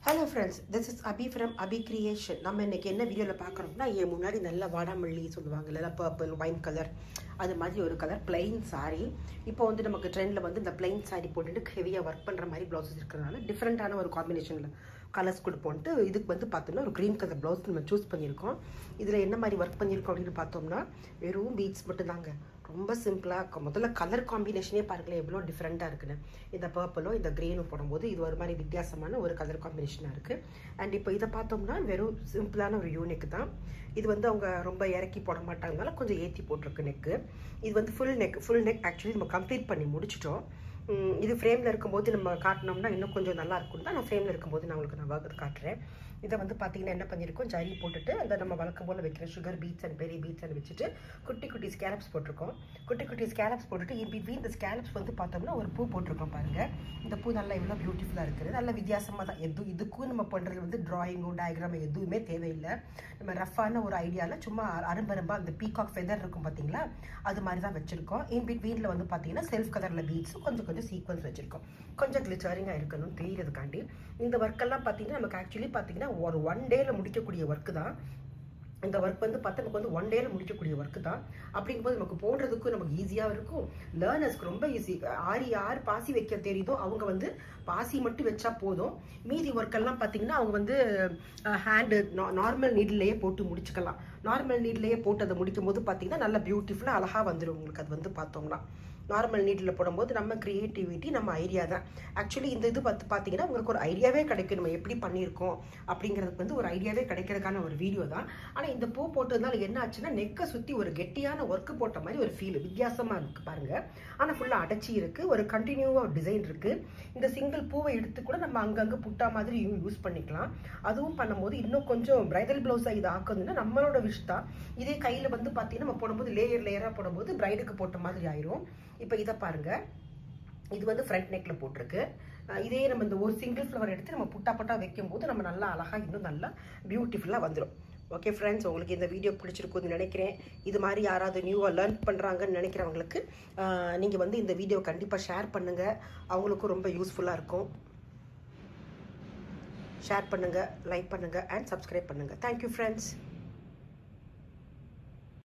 Hello friends, this is Abhi from Abhi Creation. நம்ம இன்னைக்கு என்ன வீடியோல பார்க்கறோம்னா ஏன் முன்னாடி நல்ல வாடாமல்லி சொல்லுவாங்க இல்ல பர்பிள் வைன் கலர் அது மாதிரி ஒரு கலர் plain saree. இப்போ வந்து நமக்கு ட்ரெண்ட்ல வந்து இந்த plain saree போட்டுட்டு ஹெவியா வர்க் பண்ற மாதிரி ப்ளவுசஸ் இருக்கறனால டிஃபரண்டான ஒரு காம்பினேஷன்ல கலர்ஸ் கொடுப்போம்ட்டு இதுக்கு வந்து பார்த்தோம்னா ஒரு green color blouse நம்ம சூஸ் பண்ணியிருக்கோம். இதுல என்ன மாதிரி வர்க் பண்ணியிருக்கோம் அப்படினு பார்த்தோம்னா வெறும் பீட்ஸ் மட்டும் தாங்க. ரொம்ப சிம்பிளா முதல்ல கலர் காம்பினேஷனே பாருங்களேன் எவ்வளோ டிஃப்ரெண்ட்டாக இருக்குன்னு. இந்த பர்பிளும் இந்த க்ரீனும் போடும்போது இது ஒரு மாதிரி வித்தியாசமான ஒரு கலர் காம்பினேஷனாக இருக்குது. அண்ட் இப்போ இதை பார்த்தோம்னா வெறும் சிம்பிளான ஒரு யூனிக் தான். இது வந்து அவங்க ரொம்ப இறக்கி போட மாட்டாங்கனால கொஞ்சம் ஏற்றி போட்டிருக்கு நெக்கு. இது வந்து ஃபுல் நெக் ஆக்சுவலி நம்ம கம்ப்ளீட் பண்ணி முடிச்சிட்டோம். இது ஃப்ரேமில் இருக்கும்போது நம்ம காட்டினோம்னா இன்னும் கொஞ்சம் நல்லா இருக்கும் தான் நான் ஃப்ரேமில் இருக்கும்போது நான் உங்களுக்கு நான் காட்டுறேன். இதை வந்து பார்த்தீங்கன்னா என்ன பண்ணியிருக்கோம், ஜரி போட்டுட்டு அந்த நம்ம வழக்கம் போல் வைக்கிற sugar beads and berry beads and வச்சுட்டு குட்டி குட்டி ஸ்கேலப்ஸ் போட்டிருக்கோம். குட்டி குட்டி ஸ்கேலப்ஸ் போட்டுட்டு பிட்வீன் இந்த ஸ்கேலப்ஸ் வந்து பார்த்தோம்னா ஒரு பூ போட்டிருக்கோம் பாருங்கள். இந்த பூ நல்லா இவ்வளோ பியூட்டிஃபுல்லாக இருக்குது. நல்ல வித்தியாசமாக தான். இதுக்கும் நம்ம பண்ணுறது வந்து ட்ராயிங்கோ டயக்ராம் எதுவுமே தேவையில்லை. நம்ம ரஃப்பான ஒரு ஐடியாவில் சும்மா அரும்பரும்பாக அந்த பீகாக் ஃபெதர் இருக்கும் பார்த்தீங்களா, அது மாதிரி தான் வச்சுருக்கோம். பிட்வீனில் வந்து பார்த்தீங்கன்னா செல்ஃப் கலரில் பீட்ஸும் கொஞ்சம் சீக்வன்ஸ் வச்சுருக்கோம். கொஞ்சம் கிளிச்சரிங்காக இருக்கணும் தெரியறதுக்காண்டி. இந்த ஒர்க்கெல்லாம் பார்த்தீங்கன்னா நமக்கு ஆக்சுவலி பார்த்தீங்கன்னா ஒரு 1 டேல முடிக்கக்கூடிய ஒர்க்கு தான். இந்த ஒர்க் வந்து பார்த்தா நமக்கு வந்து 1 டேல முடிக்கக்கூடிய ஒர்க்கு தான். அப்படிங்கும்போது நமக்கு போடுறதுக்கும் நமக்கு ஈஸியாக இருக்கும். லேர்னர்ஸ்க்கு ரொம்ப ஈஸி. யார் பாசி வைக்க தெரியுதோ அவங்க வந்து பாசி மட்டும் வச்சா போதும். மீதி ஒர்க்கெல்லாம் பார்த்தீங்கன்னா அவங்க வந்து ஹேண்டு நார்மல் நீட்லேயே போட்டு முடிச்சுக்கலாம். நார்மல் நீட்லேயே போட்டு அதை முடிக்கும் போது பார்த்தீங்கன்னா நல்லா பியூட்டிஃபுல்லாக அழகாக வந்துடும் உங்களுக்கு. அது வந்து பார்த்தோம்னா நார்மல் நீட்டில் போடும்போது நம்ம க்ரியேட்டிவிட்டி நம்ம ஐடியா தான். ஆக்சுவலி இந்த இது பார்த்தீங்கன்னா உங்களுக்கு ஒரு ஐடியாவே கிடைக்கும் நம்ம எப்படி பண்ணியிருக்கோம் அப்படிங்கிறதுக்கு வந்து ஒரு ஐடியாவே கிடைக்கிறதுக்கான ஒரு வீடியோ தான். ஆனால் இந்த பூ போட்டதுனால என்ன ஆச்சுன்னா நெக்கை சுற்றி ஒரு கெட்டியான ஒர்க்கு போட்ட மாதிரி ஒரு ஃபீல் வித்தியாசமாக இருக்குது பாருங்கள். ஆனால் ஃபுல்லாக அடைச்சி இருக்குது. ஒரு கண்டினியூவாக ஒரு டிசைன் இருக்குது. இந்த சிங்கிள் பூவை எடுத்து கூட நம்ம அங்கங்கே புட்டா மாதிரி யூஸ் பண்ணிக்கலாம். அதுவும் பண்ணும்போது இன்னும் கொஞ்சம் பிரைடல் ப்ளவுஸாக இது ஆக்குதுன்னா நம்மளோட விஷ் தான். இதே கையில் வந்து பார்த்தீங்கன்னா நம்ம போடும்போது லேயராக போடும்போது பிரைடுக்கு போட்ட மாதிரி ஆயிரும். இப்போ இதை பாருங்க, இது வந்து ஃப்ரண்ட் நெக்ல போட்டிருக்கு. இதே நம்ம இந்த ஒரு சிங்கிள் ஃப்ளவர் எடுத்து நம்ம புட்டா வைக்கும் போது நம்ம நல்லா அழகாக இன்னும் நல்லா பியூட்டிஃபுல்லாக வந்துடும். ஓகே ஃப்ரெண்ட்ஸ், உங்களுக்கு இந்த வீடியோ பிடிச்சிருக்குன்னு நினைக்கிறேன். இது மாதிரி யாராவது நியூவாக லேர்ன் பண்ணுறாங்கன்னு நினைக்கிறவங்களுக்கு நீங்கள் வந்து இந்த வீடியோ கண்டிப்பாக ஷேர் பண்ணுங்கள். அவங்களுக்கும் ரொம்ப யூஸ்ஃபுல்லாக இருக்கும். ஷேர் பண்ணுங்கள், லைக் பண்ணுங்கள் அண்ட் சப்ஸ்கிரைப் பண்ணுங்கள். Thank you friends.